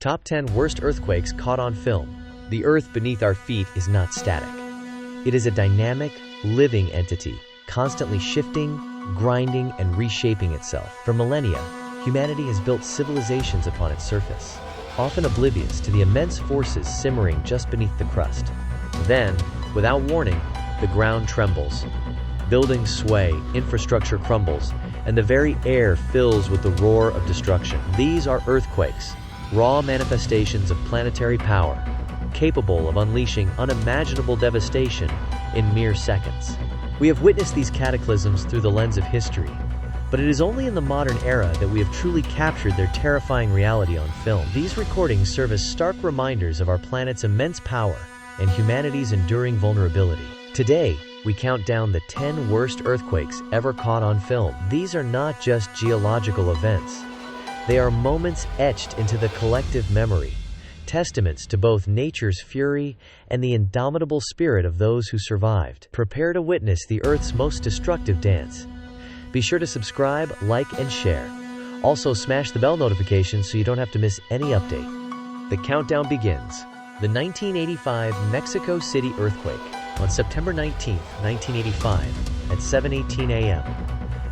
Top 10 Worst Earthquakes Caught on Film. The Earth beneath our feet is not static. It is a dynamic, living entity, constantly shifting, grinding, and reshaping itself. For millennia, humanity has built civilizations upon its surface, often oblivious to the immense forces simmering just beneath the crust. Then, without warning, the ground trembles. Buildings sway, infrastructure crumbles, and the very air fills with the roar of destruction. These are earthquakes, raw manifestations of planetary power, capable of unleashing unimaginable devastation in mere seconds. We have witnessed these cataclysms through the lens of history, but it is only in the modern era that we have truly captured their terrifying reality on film. These recordings serve as stark reminders of our planet's immense power and humanity's enduring vulnerability. Today, we count down the 10 worst earthquakes ever caught on film. These are not just geological events. They are moments etched into the collective memory, testaments to both nature's fury and the indomitable spirit of those who survived. Prepare to witness the Earth's most destructive dance. Be sure to subscribe, like, and share. Also, smash the bell notification so you don't have to miss any update. The countdown begins. The 1985 Mexico City earthquake. On September 19, 1985, at 7:18 a.m.,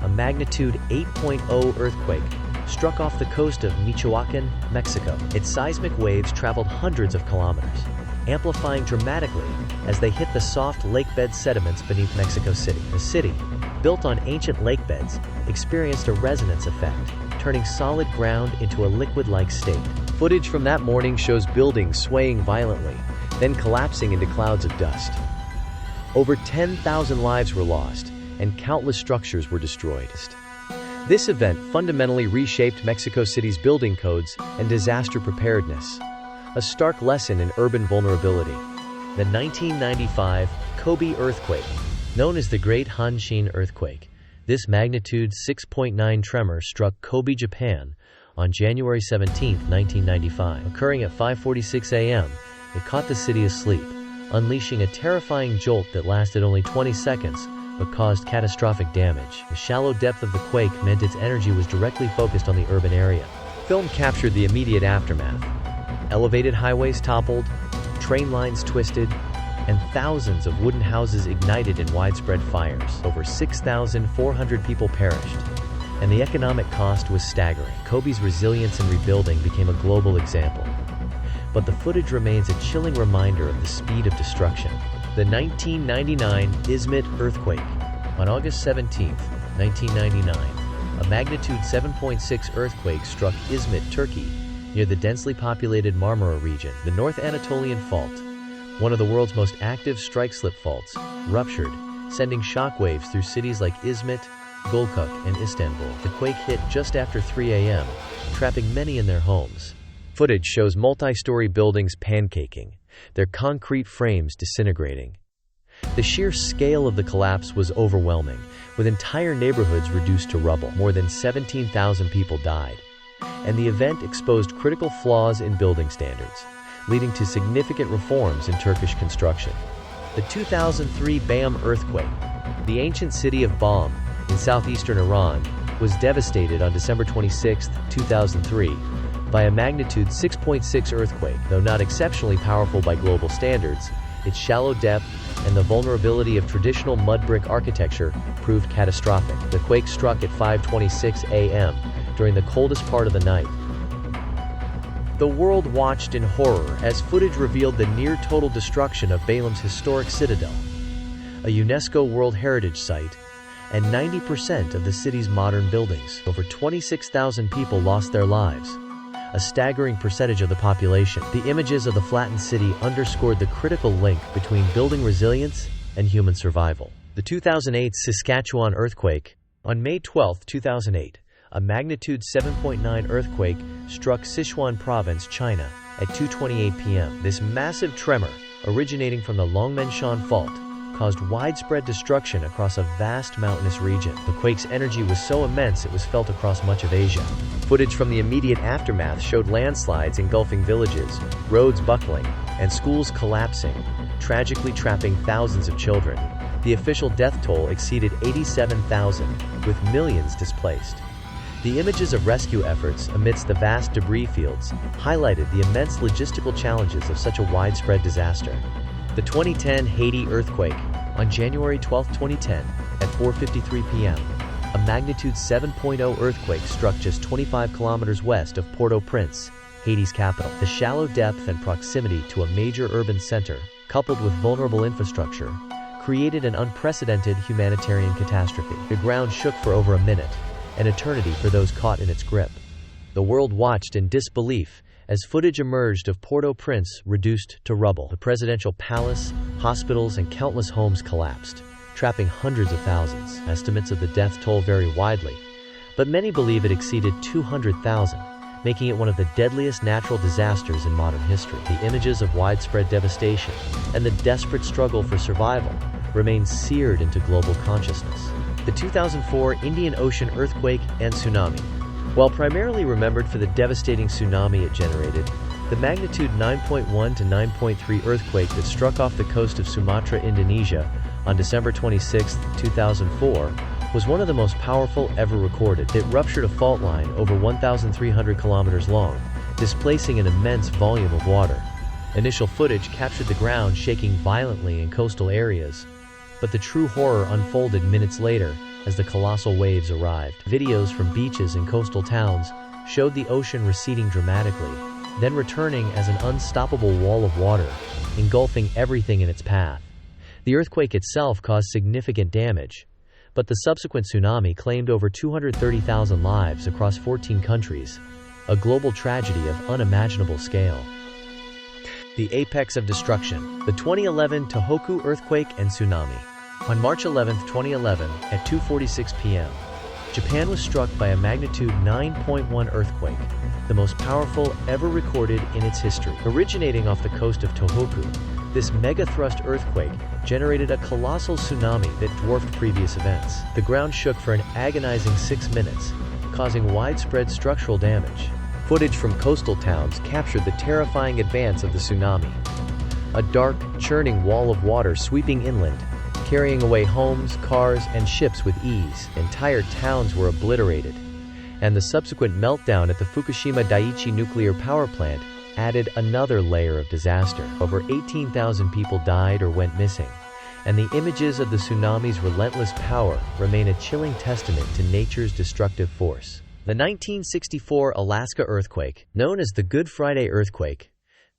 a magnitude 8.0 earthquake struck off the coast of Michoacan, Mexico. Its seismic waves traveled hundreds of kilometers, amplifying dramatically as they hit the soft lakebed sediments beneath Mexico City. The city, built on ancient lakebeds, experienced a resonance effect, turning solid ground into a liquid-like state. Footage from that morning shows buildings swaying violently, then collapsing into clouds of dust. Over 10,000 lives were lost, and countless structures were destroyed. This event fundamentally reshaped Mexico City's building codes and disaster preparedness, a stark lesson in urban vulnerability. The 1995 Kobe earthquake, known as the Great Hanshin earthquake, this magnitude 6.9 tremor struck Kobe, Japan, on January 17, 1995. Occurring at 5:46 a.m., it caught the city asleep, unleashing a terrifying jolt that lasted only 20 seconds, but caused catastrophic damage. The shallow depth of the quake meant its energy was directly focused on the urban area. Film captured the immediate aftermath. Elevated highways toppled, train lines twisted, and thousands of wooden houses ignited in widespread fires. Over 6,400 people perished, and the economic cost was staggering. Kobe's resilience in rebuilding became a global example. But the footage remains a chilling reminder of the speed of destruction. The 1999 Izmit earthquake. On August 17, 1999, a magnitude 7.6 earthquake struck Izmit, Turkey, near the densely populated Marmara region. The North Anatolian Fault, one of the world's most active strike-slip faults, ruptured, sending shockwaves through cities like Izmit, Gölcük, and Istanbul. The quake hit just after 3 a.m., trapping many in their homes. Footage shows multi-story buildings pancaking, their concrete frames disintegrating. The sheer scale of the collapse was overwhelming, with entire neighborhoods reduced to rubble. More than 17,000 people died, and the event exposed critical flaws in building standards, leading to significant reforms in Turkish construction. The 2003 Bam earthquake. The ancient city of Bam, in southeastern Iran, was devastated on December 26, 2003, by a magnitude 6.6 earthquake. Though not exceptionally powerful by global standards, its shallow depth and the vulnerability of traditional mud brick architecture proved catastrophic. The quake struck at 5:26 a.m. during the coldest part of the night. The world watched in horror as footage revealed the near-total destruction of Balam's historic citadel, a UNESCO World Heritage Site, and 90% of the city's modern buildings. Over 26,000 people lost their lives, a staggering percentage of the population. The images of the flattened city underscored the critical link between building resilience and human survival. The 2008 Saskatchewan earthquake. On May 12, 2008, a magnitude 7.9 earthquake struck Sichuan Province, China, at 2:28 p.m. This massive tremor, originating from the Longmenshan Fault, caused widespread destruction across a vast mountainous region. The quake's energy was so immense it was felt across much of Asia. Footage from the immediate aftermath showed landslides engulfing villages, roads buckling, and schools collapsing, tragically trapping thousands of children. The official death toll exceeded 87,000, with millions displaced. The images of rescue efforts amidst the vast debris fields highlighted the immense logistical challenges of such a widespread disaster. The 2010 Haiti earthquake on January 12, 2010, at 4:53 p.m., a magnitude 7.0 earthquake struck just 25 kilometers west of Port-au-Prince, Haiti's capital. The shallow depth and proximity to a major urban center, coupled with vulnerable infrastructure, created an unprecedented humanitarian catastrophe. The ground shook for over a minute, an eternity for those caught in its grip. The world watched in disbelief as footage emerged of Port-au-Prince reduced to rubble. The presidential palace, hospitals, and countless homes collapsed, trapping hundreds of thousands. Estimates of the death toll vary widely, but many believe it exceeded 200,000, making it one of the deadliest natural disasters in modern history. The images of widespread devastation and the desperate struggle for survival remain seared into global consciousness. The 2004 Indian Ocean earthquake and tsunami. While primarily remembered for the devastating tsunami it generated, the magnitude 9.1 to 9.3 earthquake that struck off the coast of Sumatra, Indonesia, on December 26, 2004, was one of the most powerful ever recorded. It ruptured a fault line over 1,300 kilometers long, displacing an immense volume of water. Initial footage captured the ground shaking violently in coastal areas, but the true horror unfolded minutes later as the colossal waves arrived. Videos from beaches and coastal towns showed the ocean receding dramatically, then returning as an unstoppable wall of water, engulfing everything in its path. The earthquake itself caused significant damage, but the subsequent tsunami claimed over 230,000 lives across 14 countries, a global tragedy of unimaginable scale. The apex of destruction, the 2011 Tohoku earthquake and tsunami. On March 11, 2011, at 2:46 p.m., Japan was struck by a magnitude 9.1 earthquake, the most powerful ever recorded in its history. Originating off the coast of Tohoku, this megathrust earthquake generated a colossal tsunami that dwarfed previous events. The ground shook for an agonizing 6 minutes, causing widespread structural damage. Footage from coastal towns captured the terrifying advance of the tsunami. A dark, churning wall of water sweeping inland, carrying away homes, cars, and ships with ease. Entire towns were obliterated, and the subsequent meltdown at the Fukushima Daiichi nuclear power plant added another layer of disaster. Over 18,000 people died or went missing, and the images of the tsunami's relentless power remain a chilling testament to nature's destructive force. The 1964 Alaska earthquake, known as the Good Friday earthquake,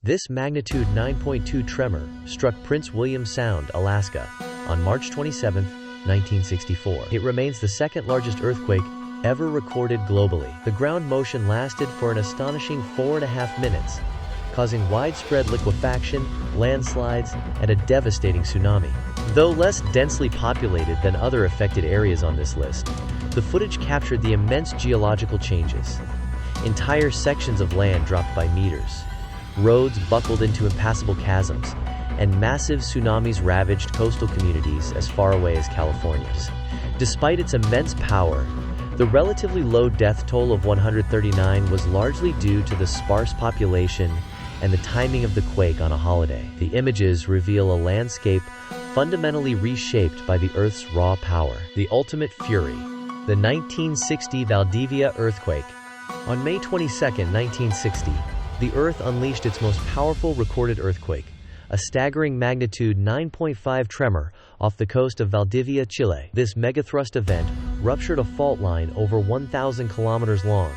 this magnitude 9.2 tremor struck Prince William Sound, Alaska, on March 27, 1964. It remains the second largest earthquake ever recorded globally. The ground motion lasted for an astonishing 4.5 minutes, causing widespread liquefaction, landslides, and a devastating tsunami. Though less densely populated than other affected areas on this list, the footage captured the immense geological changes. Entire sections of land dropped by meters, roads buckled into impassable chasms, and massive tsunamis ravaged coastal communities as far away as California. Despite its immense power, the relatively low death toll of 139 was largely due to the sparse population and the timing of the quake on a holiday. The images reveal a landscape fundamentally reshaped by the Earth's raw power. The ultimate fury, the 1960 Valdivia earthquake. On May 22, 1960, the Earth unleashed its most powerful recorded earthquake, a staggering magnitude 9.5 tremor off the coast of Valdivia, Chile. This megathrust event ruptured a fault line over 1,000 kilometers long,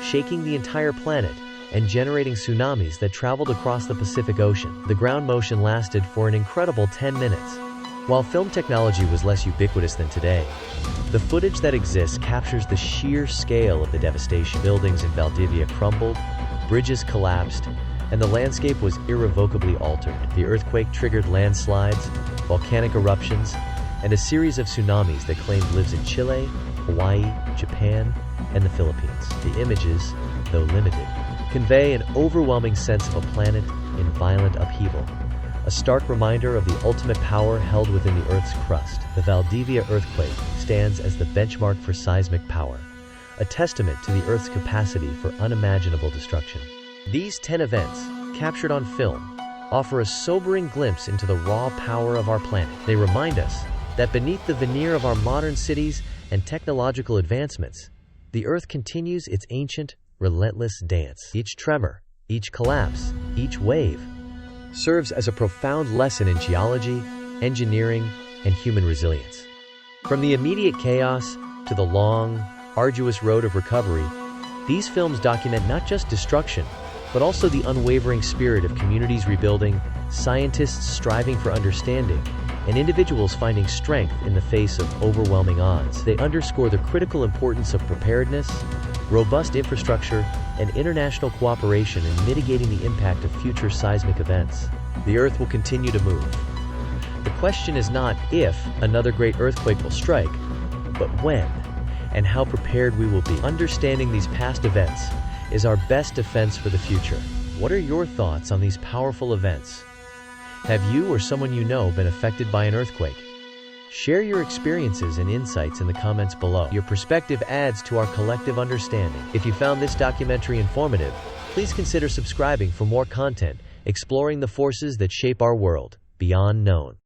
shaking the entire planet and generating tsunamis that traveled across the Pacific Ocean. The ground motion lasted for an incredible 10 minutes. While film technology was less ubiquitous than today, the footage that exists captures the sheer scale of the devastation. Buildings in Valdivia crumbled, bridges collapsed, and the landscape was irrevocably altered. The earthquake triggered landslides, volcanic eruptions, and a series of tsunamis that claimed lives in Chile, Hawaii, Japan, and the Philippines. The images, though limited, convey an overwhelming sense of a planet in violent upheaval, a stark reminder of the ultimate power held within the Earth's crust. The Valdivia earthquake stands as the benchmark for seismic power, a testament to the Earth's capacity for unimaginable destruction. These 10 events, captured on film, offer a sobering glimpse into the raw power of our planet. They remind us that beneath the veneer of our modern cities and technological advancements the Earth continues its ancient, relentless dance. Each tremor, each collapse, each wave serves as a profound lesson in geology, engineering, and human resilience. From the immediate chaos to the long, arduous road of recovery, these films document not just destruction, but also the unwavering spirit of communities rebuilding, scientists striving for understanding, and individuals finding strength in the face of overwhelming odds. They underscore the critical importance of preparedness, robust infrastructure, and international cooperation in mitigating the impact of future seismic events. The Earth will continue to move. The question is not if another great earthquake will strike, but when, and how prepared we will be. Understanding these past events is our best defense for the future. What are your thoughts on these powerful events? Have you or someone you know been affected by an earthquake? Share your experiences and insights in the comments below. Your perspective adds to our collective understanding. If you found this documentary informative, please consider subscribing for more content exploring the forces that shape our world beyond known.